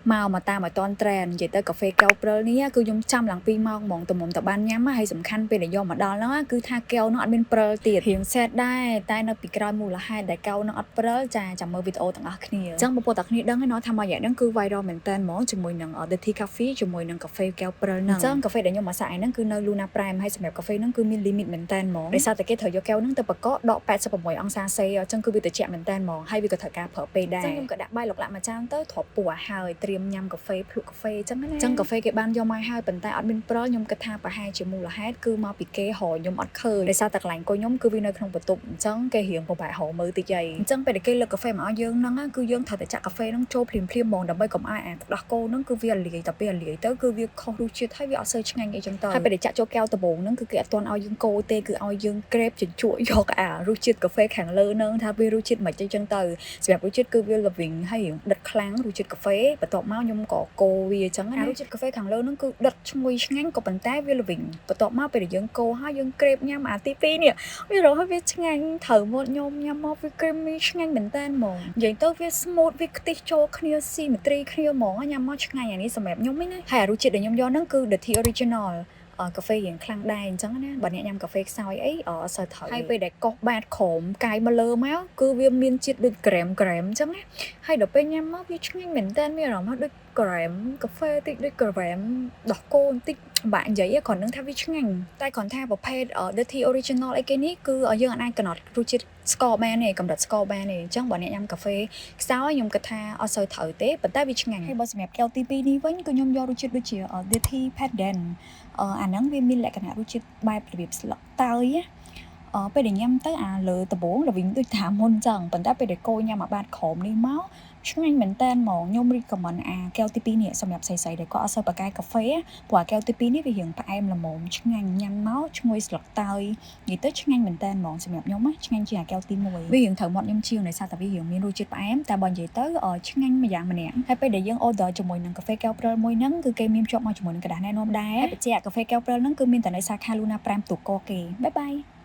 mà ta mà toàn trend vậy tới cà phê keo pro ní cứ dùng trăm lần pi mong mong tụm mong tập ban nhắm hay sầm khănไปđể do mà đo nó cứ tha keo nó ăn bên pro tiệt hiện setได้แต่nóปีกรอยมูละให้แต่เกาnóอัดpro จ้าจำมือวิดีโอต่างๆគ្នាจังบ่ปกตินี้ดังให้น้อยทำมาอย่างนั้นคือไวรัลเหมือนกันหมอជាមួយនឹង Dirty Coffee ជាមួយនឹងកាហ្វេកែវព្រិលហ្នឹងចឹងកាហ្វេដែលខ្ញុំមកសាកហ្នឹងគឺនៅ Luna Prime ហើយសម្រាប់កាហ្វេហ្នឹងគឺមាន limit មែនតើហ្មងដោយសារតែគេត្រូវយកកែវហ្នឹងទៅបកកដក86អង្សាសេចឹងគឺវាត្រជាក់មែនតើហ្មងហើយវាក៏ត្រូវការប្រើពេលដែរចឹងខ្ញុំក៏ដាក់បាយលោកឡាក់មួយចានទៅធ្លាប់ពោះហើយត្រៀមញ៉ាំកាហ្វេភ្លក់កាហ្វេចឹងណាចឹងកាហ្វេគេបានយកមកហើយប៉ុន្តែអត់មានព្រិលខ្ញុំគិតថាប្រហែលជាមូលហេតុគឺមកពីគេរកខ្ញុំអត់ឃើញដោយសារតែកន្លែងកូនខ្ញុំគឺវានៅក្នុងបន្ទប់អញ្ចឹងគេរៀងពិបាករកមើលតិចអីអញ្ចឹងពេលដែលគេលើកកាហ្វេមកឲ្យយើងហ្នឹងគឺយើងត្រូវតែចាក់កាហ្វេហ្នឹងចូលភ្លាមៗហ្មងដើម្បីកុំឲ្យអាទឹកដោះគោហ្នឹងគឺវាលាយតែពេលលាយទៅគឺវាខុសរសជាតិហើយវាអត់សូវឆ្ងាញ់អីចឹងទៅហើយពេលដែលចាក់ចូលកែវដំបូងហ្នឹងគឺគេអត់ទាន់ឲ្យយើងកូរទេគឺឲ្យយើងក្រេបជញ្ជក់យកអារសជាតិកាហ្វេខាងលើហ្នឹងថាវារសជាតិមិនអីចឹងទៅសម្រាប់រសជាតិគឺវាល្វីងហើយដិតខ្លាំងរសជាតិកាហ្វេបន្ទាប់មកខ្ញុំក៏កូរវាចឹងណារសជាតិកាហ្វេខាងលើហ្នឹងគឺដិតឈ្ងុយឆ្ងាញ់ក៏ប៉ុន្តែវាល្វីងបន្ទាប់មកពេលដែលយើងកូរហើយយើងក្រេបញ៉ាំអាទី2នេះវារហូតវាឆ្ងាញ់ត្រូវមកខ្ញុំញ៉ាំមកវា creamy ឆ្ងាញ់មែនតើហ្មងនិយាយទៅវា smooth វាខ្ទិះចូលគ្នា symmetry គ្នាហ្មងញ៉ាំមកឆ្ងាញ់អានេះសម្រាប់ខ្ញុំហ្នឹងណាហើយរសជាតិដែលខ្ញុំយកហ្នឹងគឺ The Tea Original កាហ្វេយ៉ាងខ្លាំងដែរអញ្ចឹងណាបើអ្នកញ៉ាំកាហ្វេខ្សោយអីអត់សូវត្រូវហើយពេលដែលកោសបាតក្រោមកាយមកលើមកគឺវាមានជាតិដូចក្រែមអញ្ចឹងណាហើយដល់ពេលញ៉ាំមកវាឆ្ងាញ់មែនតើមានអារម្មណ៍ដូចក្រែមកាហ្វេតិចដូចក្រែមដោះគោបន្តិចបាក់និយាយគ្រាន់នឹងថាវាឆ្ងាញ់តែគ្រាន់ថាប្រភេទ The Tea Original អីគេនេះគឺយើងអាចកំណត់រសជាតិស្ករបានទេកម្រិតស្ករបានទេអញ្ចឹងបើអ្នកញ៉ាំកាហ្វេខ្សោយខ្ញុំគិតថាអត់សូវត្រូវទេប៉ុន្តែវាឆ្ងាញ់ហើយបើសម្រាប់កែវទី2នេះវិញគឺខ្ញុំយករសជាតិដូចជា The Tea Pandan អាហ្នឹងវាមានលក្ខណៈរសជាតិបែបរបៀបស្លឹកតើយពេលដែលញ៉ាំទៅអាលើដំបូងល្វីងដូចថាមុនចឹងប៉ុន្តែពេលដែលកូរញ៉ាំអាបាតក្រោមនេះមកឆ្ងាញ់មែនតើហ្មងខ្ញុំ recommend អាកែវទី2នេះសម្រាប់ស្រីៗដែលគាត់អត់សូវប្រកែកាហ្វេព្រោះអាកែវទី2នេះវារៀងផ្អែមល្មមឆ្ងាញ់ញ៉ាំមកឈ្ងុយស្លឹកតើយនិយាយទៅឆ្ងាញ់មែនតើហ្មងសម្រាប់ខ្ញុំណាឆ្ងាញ់ជាងអាកែវទី1វារៀងត្រូវមាត់ខ្ញុំជាងដោយសារតែវារៀងមានរសជាតិផ្អែមតែបើនិយាយទៅឆ្ងាញ់មួយយ៉ាងម្នាក់ហើយពេលដែលយើង order ជាមួយនឹងកាហ្វេកែវព្រិលមួយហ្នឹងគឺគេមានភ្ជាប់មកជាមួយនឹងกระดาษណែនាំដែរហើយបញ្ជាក់កាហ្វេកែវព្រិលហ្នឹងគឺមានតែនៅសាខា Luna Prime ទូកគេបាយបាយ